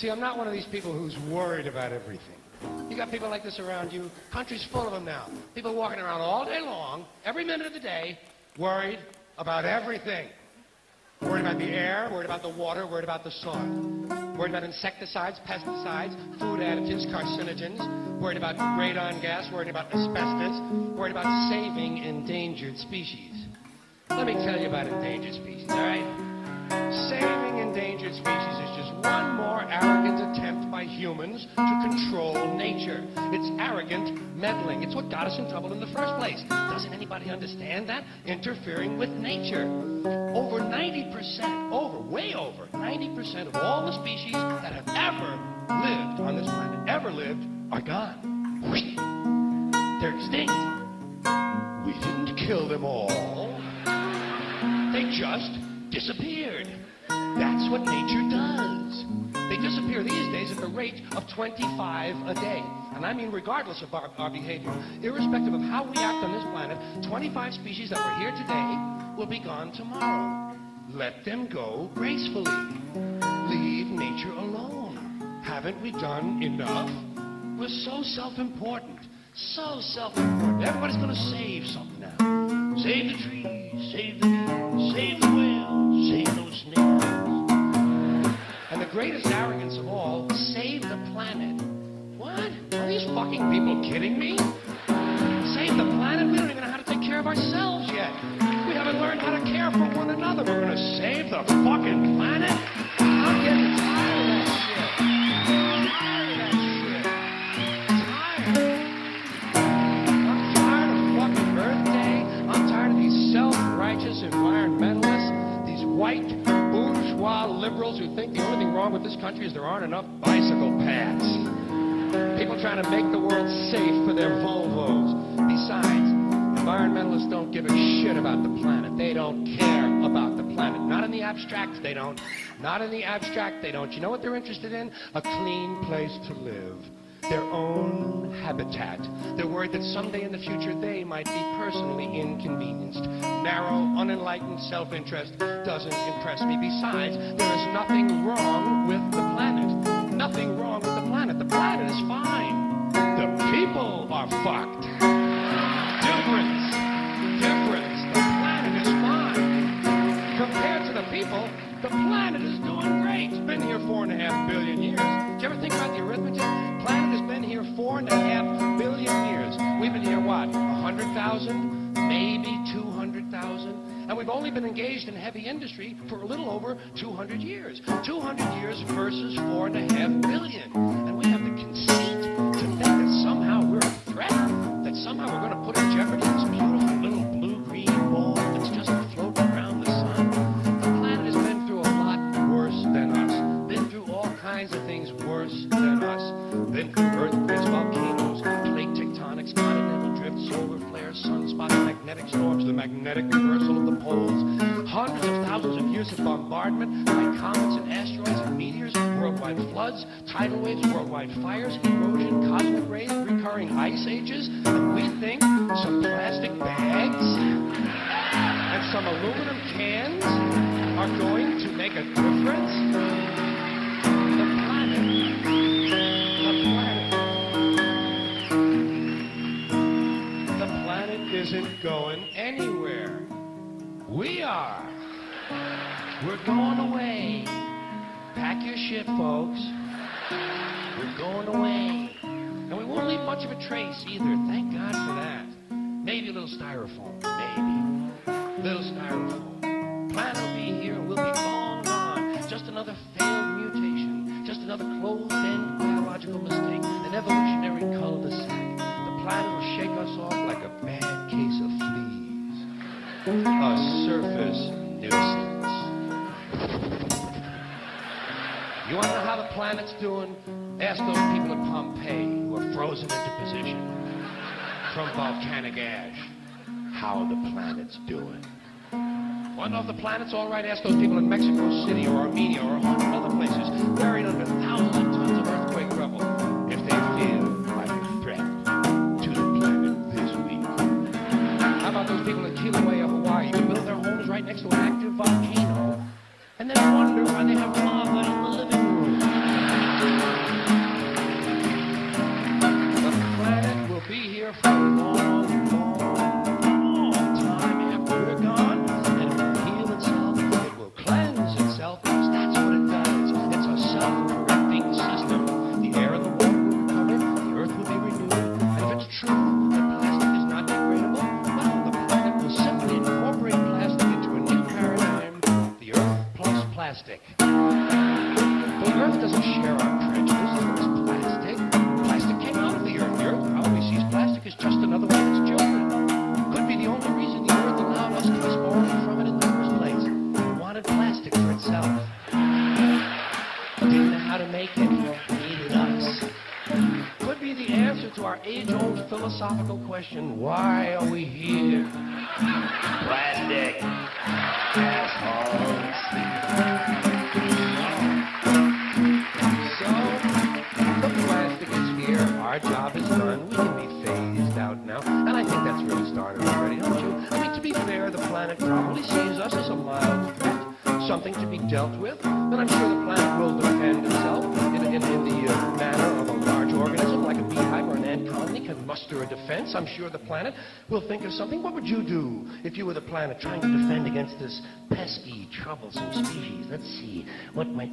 See, I'm not one of these people who's worried about everything. You got people like this around you. Country's full of them now. People walking around all day long, every minute of the day, worried about everything. Worried about the air, worried about the water, worried about the soil. Worried about insecticides, pesticides, food additives, carcinogens. Worried about radon gas, worried about asbestos. Worried about saving endangered species. Let me tell you about endangered species, all right? Saving endangered species is just one more arrogant attempt by humans to control nature. It's arrogant meddling. It's what got us in trouble in the first place. Doesn't anybody understand that? Interfering with nature. Over 90%, way over 90% of all the species that have ever lived on this planet, are gone. They're extinct. We didn't kill them all. They just disappeared. That's what nature does. They disappear these days at the rate of 25 a day. And I mean regardless of our behavior. Irrespective of how we act on this planet, 25 species that were here today will be gone tomorrow. Let them go gracefully. Leave nature alone. Haven't we done enough? We're so self-important. So self-important. Everybody's going to save something now. Save the trees, save the bees, save the whales, save those snails. And the greatest arrogance of all, save the planet. What? Are these fucking people kidding me? Save the planet? We don't even know how to take care of ourselves yet. We haven't learned how to care for one another. We're going to save the fucking planet? I'm getting tired of that shit. Self-righteous environmentalists, these white bourgeois liberals who think the only thing wrong with this country is there aren't enough bicycle paths. People trying to make the world safe for their Volvos. Besides, environmentalists don't give a shit about the planet. They don't care about the planet. Not in the abstract, they don't. Not in the abstract, they don't. You know what they're interested in? A clean place to live. Their own habitat. They're worried that someday in the future they might be personally inconvenienced. Narrow, unenlightened self-interest doesn't impress me. Besides, there is nothing wrong with the planet. Nothing wrong with the planet. The planet is fine. The people are fucked. Difference. The planet is fine. Compared to the people, the planet is doing great. It's been here 4.5 billion years. Did you ever think about the arithmetic? Planet has been here 4.5 billion years. We've been here, what, 100,000? Maybe 200,000? And we've only been engaged in heavy industry for a little over 200 years. 200 years versus 4.5 billion. And we have the conceit to think that somehow we're a threat, that somehow we're going to put in jeopardy this beautiful little blue-green ball that's just floating around the sun. The planet has been through a lot worse than us. Been through all kinds of things worse than us. Been through earthquakes, volcanoes, plate tectonics, continental drifts, solar flares, sunspots, magnetic storms, the magnetic reversal of the poles, hundreds of thousands of years of bombardment by comets and asteroids and meteors, worldwide floods, tidal waves, worldwide fires, erosion, cosmic rays, recurring ice ages, and we think some plastic bags and some aluminum cans are going to make a difference? Isn't going anywhere. We are. We're going away. Pack your shit, folks. We're going away. And we won't leave much of a trace either. Thank God for that. Maybe a little styrofoam. Maybe. Little styrofoam. Planet will be here and we'll be long gone. Just another failed mutation. Just another closed-end biological mistake. An evolutionary cul-de-sac. The planet will shake us off like a bad case of fleas. A surface nuisance. You want to know how the planet's doing? Ask those people at Pompeii who are frozen into position from volcanic ash how the planet's doing. Want to know if the planet's all right? Ask those people in Mexico City or Armenia or 100 other places buried under thousands of tons of earthquake rubble if they feel like a threat to the planet this week. How about those people in Kilauea, Hawaii, who build their homes right next to an active volcano and then wonder why they have lava in the living room? how to make it needed us. Could be the answer to our age-old philosophical question, why are we here? Plastic assholes. So, the plastic is here, our job is done, we can be phased out now. And I think that's really started already, don't you? I mean, to be fair, the planet probably sees us as a mild threat, something to be dealt with, and I'm sure the planet will defend itself in the manner of a large organism like a beehive or an ant colony can muster a defense. I'm sure the planet will think of something. What would you do if you were the planet trying to defend against this pesky, troublesome species? Let's see. What might...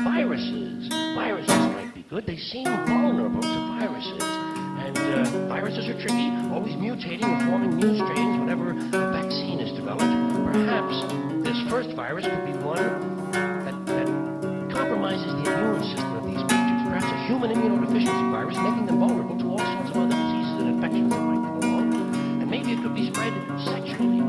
viruses. Viruses might be good. They seem vulnerable to viruses. And viruses are tricky, always mutating and forming new strains whenever a vaccine is developed. Perhaps this first virus could be one that compromises the immune system of these creatures. Perhaps a human immunodeficiency virus, making them vulnerable to all sorts of other diseases and infections that might come along. And maybe it could be spread sexually.